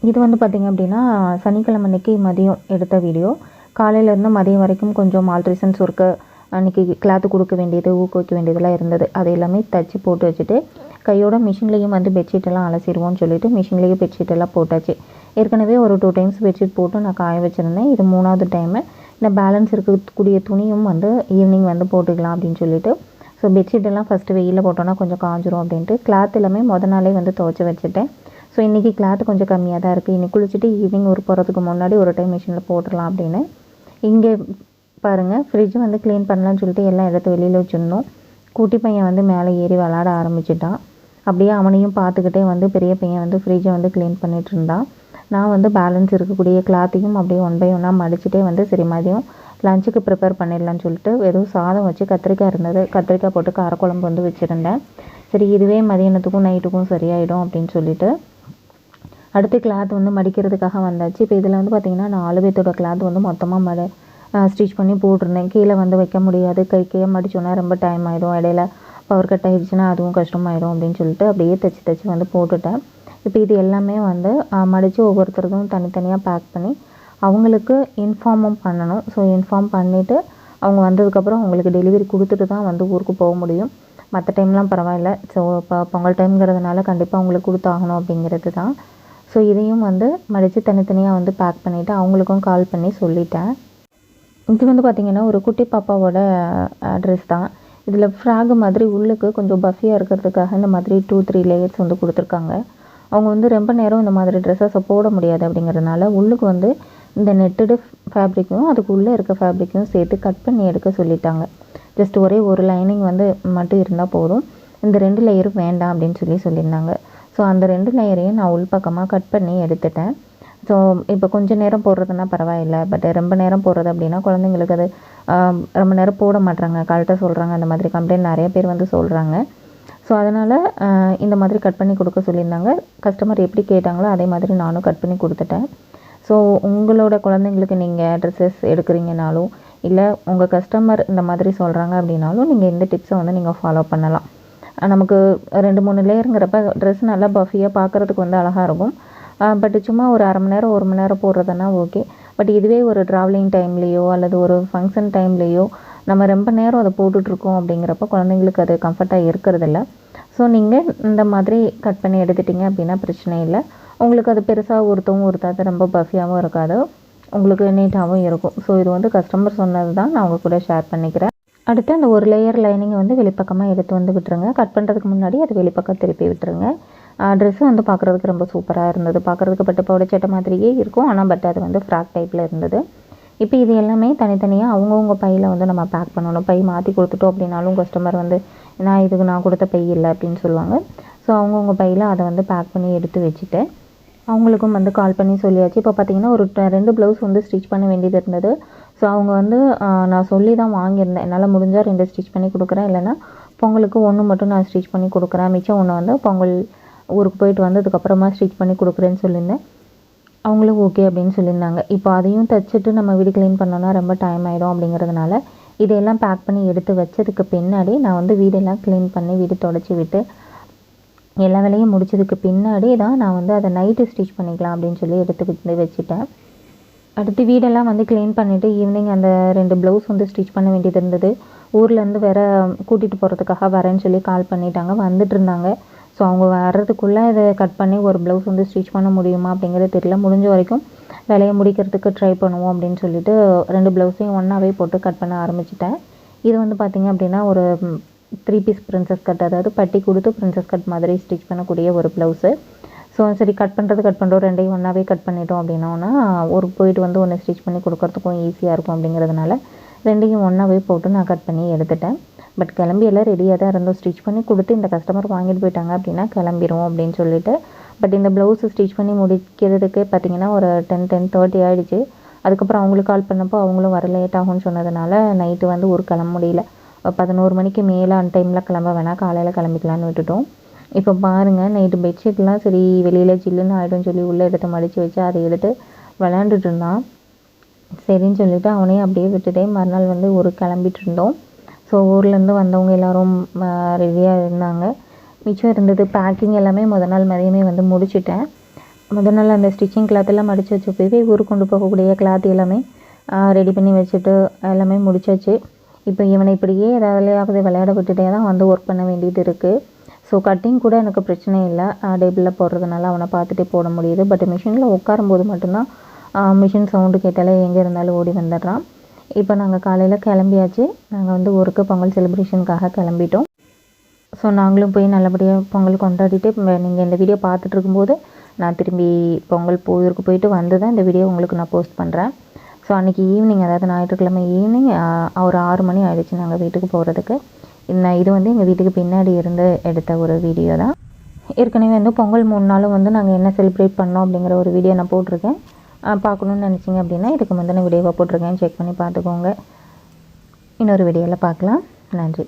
இது வந்து பார்த்திங்க அப்படின்னா சனிக்கிழமை அன்றைக்கி மதியம் எடுத்த வீடியோ. காலையிலேருந்து மதியம் வரைக்கும் கொஞ்சம் ஆல்ட்ரேஷன்ஸ் ஒர்க்கு, அன்றைக்கி கிளாத்து கொடுக்க வேண்டியது, ஊக்க வைக்க வேண்டியதெல்லாம் இருந்தது. அது எல்லாமே தச்சு போட்டு வச்சுட்டு கையோட மிஷின்லேயும் வந்து பெட்ஷீட்டெல்லாம் அலசிடுவோம்னு சொல்லிவிட்டு மிஷின்லேயே பெட்ஷீட்டெல்லாம் போட்டாச்சு. ஏற்கனவே ஒரு 2 டைம்ஸ் பெட்ஷீட் போட்டு நான் காய வச்சுருந்தேன். இது 3வது டைமு. இந்த பேலன்ஸ் இருக்கக்கூடிய துணியும் வந்து ஈவினிங் வந்து போட்டுக்கலாம் அப்படின்னு சொல்லிட்டு, ஸோ பெட்ஷீட்டெல்லாம் ஃபஸ்ட்டு வெயிலில் போட்டோன்னா கொஞ்சம் காஞ்சிரும் அப்படின்ட்டு கிளாத் எல்லாமே நாளே வந்து துவைச்சி வச்சுட்டேன். ஸோ இன்றைக்கி கிளாத்து கொஞ்சம் கம்மியாக தான் இருக்குது. இன்றைக்கி குளிச்சுட்டு ஈவினிங் போகிறதுக்கு முன்னாடி ஒரு டைம் மிஷினில் போட்டுடலாம் அப்படின்னு. இங்கே பாருங்கள், ஃப்ரிட்ஜ் வந்து க்ளீன் பண்ணலான்னு சொல்லிட்டு எல்லாம் எடுத்து வெளியில் வச்சுருந்தோம். குட்டி பையன் வந்து மேலே ஏறி விளாட ஆரம்பிச்சிட்டான். அப்படியே அவனையும் பார்த்துக்கிட்டே வந்து பெரிய பையன் வந்து ஃப்ரிட்ஜை வந்து க்ளீன் பண்ணிகிட்டு இருந்தான். நான் வந்து பேலன்ஸ் இருக்கக்கூடிய கிளாத்தையும் அப்படியே 1 பை 1 மடிச்சுட்டே வந்து சரி மதியம் லஞ்சுக்கு ப்ரிப்பேர் பண்ணிடலான்னு சொல்லிட்டு வெறும் சாதம் வச்சு கத்திரிக்காய் இருந்தது, கத்திரிக்காய் போட்டு காரக்குழம்பு வந்து வச்சுருந்தேன். சரி இதுவே மதியானத்துக்கும் நைட்டுக்கும் சரியாயிடும் அப்படின்னு சொல்லிட்டு அடுத்து கிளாத் வந்து மடிக்கிறதுக்காக வந்தாச்சு. இப்போ இதில் வந்து பார்த்திங்கன்னா 4 பேர்த்தோட கிளாத் வந்து மொத்தமாக ஸ்டிச் பண்ணி போட்டிருந்தேன். கீழே வந்து வைக்க முடியாது, கைக்கையாக மடிச்சோன்னா ரொம்ப டைம் ஆகிடும், இடையில பவர் கட் ஆகிடுச்சுன்னா அதுவும் கஷ்டமாயிடும் அப்படின்னு சொல்லிட்டு அப்படியே தைச்சி வந்து போட்டுட்டேன். இப்போ இது எல்லாமே வந்து மடித்து ஒவ்வொருத்தருக்கும் தனித்தனியாக பேக் பண்ணி அவங்களுக்கு இன்ஃபார்மும் பண்ணணும். ஸோ இன்ஃபார்ம் பண்ணிவிட்டு அவங்க வந்ததுக்கப்புறம் அவங்களுக்கு டெலிவரி கொடுத்துட்டு தான் வந்து ஊருக்கு போக முடியும். மற்ற டைம்லாம் பரவாயில்ல. ஸோ இப்போ பொங்கல் டைம்ங்கிறதுனால கண்டிப்பாக அவங்களுக்கு கொடுத்தாகணும் அப்படிங்கிறது தான். ஸோ இதையும் வந்து மடித்து தனித்தனியாக வந்து பேக் பண்ணிவிட்டு அவங்களுக்கும் கால் பண்ணி சொல்லிட்டேன். இது வந்து பார்த்திங்கன்னா ஒரு குட்டி பாப்பாவோட ட்ரெஸ் தான். இதில் ஃப்ராகு மாதிரி உள்ளுக்கு கொஞ்சம் பஃபியாக இருக்கிறதுக்காக இந்த மாதிரி 2-3 லேயர்ஸ் வந்து கொடுத்துருக்காங்க. அவங்க வந்து ரொம்ப நேரம் இந்த மாதிரி ட்ரெஸ்ஸஸை போட முடியாது அப்படிங்கிறதுனால உள்ளுக்கு வந்து இந்த நெட்டடு ஃபேப்ரிக்கும் அதுக்கு உள்ளே இருக்க ஃபேப்ரிக்கும் சேர்த்து கட் பண்ணி எடுக்க சொல்லிட்டாங்க. ஜஸ்ட் ஒரே ஒரு லைனிங் வந்து மட்டும் இருந்தால் போதும், இந்த 2 லேயரும் வேண்டாம் அப்படின்னு சொல்லியிருந்தாங்க. ஸோ அந்த 2 லேயரையும் நான் உள்பக்கமாக கட் பண்ணி எடுத்துட்டேன். ஸோ இப்போ கொஞ்சம் நேரம் போடுறதுனா பரவாயில்லை, பட் ரொம்ப நேரம் போடுறது அப்படின்னா குழந்தைங்களுக்கு அது ரொம்ப நேரம் போட மாட்றாங்க, கழட்ட சொல்கிறாங்க, அந்த மாதிரி கம்ப்ளைண்ட் நிறைய பேர் வந்து சொல்கிறாங்க. ஸோ அதனால் இந்த மாதிரி கட் பண்ணி கொடுக்க சொல்லியிருந்தாங்க. கஸ்டமர் எப்படி கேட்டாங்களோ அதே மாதிரி நானும் கட் பண்ணி கொடுத்துட்டேன். ஸோ உங்களோட குழந்தைங்களுக்கு நீங்கள் ட்ரெஸ்ஸஸ் எடுக்கிறீங்கனாலும் இல்லை உங்கள் கஸ்டமர் இந்த மாதிரி சொல்கிறாங்க அப்படின்னாலும் நீங்கள் இந்த டிப்ஸை வந்து நீங்கள் ஃபாலோ பண்ணலாம். நமக்கு 2-3 லேயருங்கிறப்ப ட்ரெஸ் நல்லா பஃபியாக பார்க்குறதுக்கு வந்து அழகாக இருக்கும். பட் சும்மா ஒரு அரை மணி நேரம் 1 மணி நேரம் போடுறதுனா ஓகே. பட் இதுவே ஒரு ட்ராவலிங் டைம்லேயோ அல்லது ஒரு ஃபங்க்ஷன் டைம்லேயோ நம்ம ரொம்ப நேரம் அதை போட்டுட்ருக்கோம் அப்படிங்கிறப்ப குழந்தைங்களுக்கு அது கம்ஃபர்ட்டாக இருக்கிறதில்ல. ஸோ நீங்கள் இந்த மாதிரி கட் பண்ணி எடுத்துட்டிங்க அப்படின்னா பிரச்சனை இல்லை. உங்களுக்கு அது பெருசாக உறுத்தாது, ரொம்ப பஃபியாகவும் இருக்காது, உங்களுக்கு நீட்டாகவும் இருக்கும். ஸோ இது வந்து கஸ்டமர் சொன்னது தான் நான் உங்கள் கூட ஷேர் பண்ணிக்கிறேன். அடுத்து அந்த ஒரு லேயர் லைனிங்கை வந்து வெளிப்பக்கமாக எடுத்து வந்து விட்டுருங்க. கட் பண்ணுறதுக்கு முன்னாடி அது வெளிப்பக்கம் திருப்பி விட்டுருங்க. ட்ரெஸ்ஸு வந்து பார்க்குறதுக்கு ரொம்ப சூப்பராக இருந்தது. பார்க்குறதுக்கு பட்டு பாவாடை சட்டை மாதிரியே இருக்கும், ஆனால் பட் அது வந்து ஃப்ராக் டைப்பில் இருந்தது. இப்போ இது எல்லாமே தனித்தனியாக அவங்கவுங்க பையில் வந்து நம்ம பேக் பண்ணணும். பை மாற்றி கொடுத்துட்டோம் அப்படின்னாலும் கஸ்டமர் வந்து நான் கொடுத்த பை இல்லை அப்படின்னு சொல்லுவாங்க. ஸோ அவங்கவுங்க பையில் அதை வந்து பேக் பண்ணி எடுத்து வச்சுட்டு அவங்களுக்கும் வந்து கால் பண்ணி சொல்லியாச்சு. இப்போ பார்த்திங்கன்னா ஒரு 2 ப்ளவுஸ் வந்து ஸ்டிச் பண்ண வேண்டியது இருந்தது. ஸோ அவங்க வந்து நான் சொல்லி தான் வாங்கியிருந்தேன், என்னால் முடிஞ்சால் 2 ஸ்டிச் பண்ணி கொடுக்குறேன், இல்லைனா பொங்கலுக்கு 1 மட்டும் நான் ஸ்டிச் பண்ணி கொடுக்குறேன், மிச்சம் 1 வந்து பொங்கல் ஊருக்கு போயிட்டு வந்ததுக்கப்புறமா ஸ்டிச் பண்ணி கொடுக்குறேன்னு சொல்லியிருந்தேன். அவங்களும் ஓகே அப்படின்னு சொல்லியிருந்தாங்க. இப்போ அதையும் தைச்சிட்டு நம்ம வீடு க்ளீன் பண்ணோன்னா ரொம்ப டைம் ஆகிடும் அப்படிங்கிறதுனால இதையெல்லாம் பேக் பண்ணி எடுத்து வச்சதுக்கு பின்னாடி நான் வந்து வீடெல்லாம் க்ளீன் பண்ணி வீடு தொடச்சி விட்டு எல்லா வேலையும் முடிச்சதுக்கு பின்னாடி தான் நான் வந்து அதை நைட்டு ஸ்டிச் பண்ணிக்கலாம் அப்படின்னு சொல்லி எடுத்து வச்சுட்டேன். அடுத்து வீடெல்லாம் வந்து க்ளீன் பண்ணிவிட்டு ஈவினிங் அந்த 2 ப்ளவுஸ் வந்து ஸ்டிச் பண்ண வேண்டியது இருந்தது. ஊர்லேருந்து வேறு கூட்டிகிட்டு போகிறதுக்காக வரேன்னு சொல்லி கால் பண்ணிட்டாங்க, வந்துட்டு இருந்தாங்க. ஸோ அவங்க வர்றதுக்குள்ளே இதை கட் பண்ணி ஒரு ப்ளவுஸ் வந்து ஸ்டிச் பண்ண முடியுமா அப்படிங்கிறது தெரியல. முடிஞ்ச வரைக்கும் வேலையை முடிக்கிறதுக்கு ட்ரை பண்ணுவோம் அப்படின்னு சொல்லிட்டு 2 ப்ளவுஸையும் ஒன்றாவே போட்டு கட் பண்ண ஆரம்பிச்சிட்டேன். இது வந்து பார்த்திங்க அப்படின்னா ஒரு 3 பீஸ் பிரின்சஸ் கட், அதாவது பட்டி கொடுத்து பிரின்சஸ் கட் மாதிரி ஸ்டிச் பண்ணக்கூடிய ஒரு ப்ளவுஸு. ஸோ சரி கட் பண்ணுறோம், 2டையும் ஒன்றாவே கட் பண்ணிட்டோம் அப்படின்னா ஒரு போயிட்டு வந்து 1 ஸ்டிச் பண்ணி கொடுக்கறதுக்கும் ஈஸியாக இருக்கும் அப்படிங்கிறதுனால 2டையும் ஒன்றாவே போட்டு நான் கட் பண்ணி எடுத்துட்டேன். பட் கிளம்பி எல்லாம் ரெடியாக தான் இருந்தோம். ஸ்டிச் பண்ணி கொடுத்து இந்த கஸ்டமர் வாங்கிட்டு போயிட்டாங்க அப்படின்னா கிளம்பிடுவோம் அப்படின்னு சொல்லிட்டு. பட் இந்த ப்ளவுஸு ஸ்டிச் பண்ணி முடிக்கிறதுக்கு பார்த்திங்கன்னா ஒரு 10-10:30 ஆகிடுச்சு. அதுக்கப்புறம் அவங்களுக்கு கால் பண்ணப்போ அவங்களும் வர லேட் ஆகும்னு சொன்னதுனால நைட்டு வந்து ஊருக்கு கிளம்ப முடியல. 11 மணிக்கு மேலே அன் டைமில் கிளம்ப வேணாம், காலையில் கிளம்பிக்கலான்னு விட்டுட்டோம். இப்போ பாருங்கள், நைட்டு பெட்ஷீட்லாம் சரி வெளியில் ஜில்லுன்னு ஆகிடும்னு சொல்லி உள்ளே எடுத்து மடித்து வச்சு அதை எடுத்து விளையாண்டுட்டு இருந்தான். சரின்னு சொல்லிவிட்டு அவனையும் அப்படியே விட்டுட்டே மறுநாள் வந்து ஊருக்கு கிளம்பிட்டு இருந்தோம். ஸோ ஊர்லேருந்து வந்தவங்க எல்லோரும் ரெடியாக இருந்தாங்க. மிச்சம் இருந்தது பேக்கிங் எல்லாமே நாள் மதியமே வந்து முடிச்சுட்டேன். முதல் நாள் அந்த ஸ்டிச்சிங் கிளாத் எல்லாம் மடித்து வச்சு போய் ஊருக்கு கொண்டு போகக்கூடிய கிளாத் எல்லாமே ரெடி பண்ணி வச்சுட்டு எல்லாமே முடிச்சாச்சு. இப்போ இவனை இப்படியே எதாவதுலையாவது விளையாட விட்டுட்டே தான் வந்து ஒர்க் பண்ண வேண்டியது இருக்குது. ஸோ கட்டிங் கூட எனக்கு பிரச்சனை இல்லை, டேபிளில் போடுறதுனால அவனை பார்த்துட்டே போட முடியுது. பட் மிஷினில் உட்காரும்போது மட்டும்தான் மிஷின் சவுண்டு கேட்டாலே எங்கே இருந்தாலும் ஓடி வந்துடுறான். இப்போ நாங்கள் காலையில் கிளம்பியாச்சு. நாங்கள் வந்து ஊருக்கு பொங்கல் செலிப்ரேஷனுக்காக கிளம்பிட்டோம். ஸோ நாங்களும் போய் நல்லபடியாக பொங்கல் கொண்டாடிட்டு நீங்கள் இந்த வீடியோ பார்த்துட்டு இருக்கும்போது நான் திரும்பி பொங்கல் ஊருக்கு போயிட்டு வந்து தான் இந்த வீடியோ உங்களுக்கு நான் போஸ்ட் பண்ணுறேன். ஸோ அன்றைக்கி ஈவினிங், அதாவது ஞாயிற்றுக்கிழமை ஈவினிங் ஒரு 6 மணி ஆகிடுச்சு நாங்கள் வீட்டுக்கு போகிறதுக்கு. இது வந்து எங்கள் வீட்டுக்கு பின்னாடி இருந்து எடுத்த ஒரு வீடியோ தான். ஏற்கனவே வந்து பொங்கல் 3 நாளும் வந்து நாங்கள் என்ன செலிப்ரேட் பண்ணோம் அப்படிங்கிற ஒரு வீடியோ நான் போட்டிருக்கேன். பார்க்கணுன்னு நினச்சிங்க அப்படின்னா இதுக்கு முந்தின வீடியோவாக போட்டிருக்கேன், செக் பண்ணி பார்த்துக்கோங்க. இன்னொரு வீடியோவில் பார்க்கலாம். நன்றி.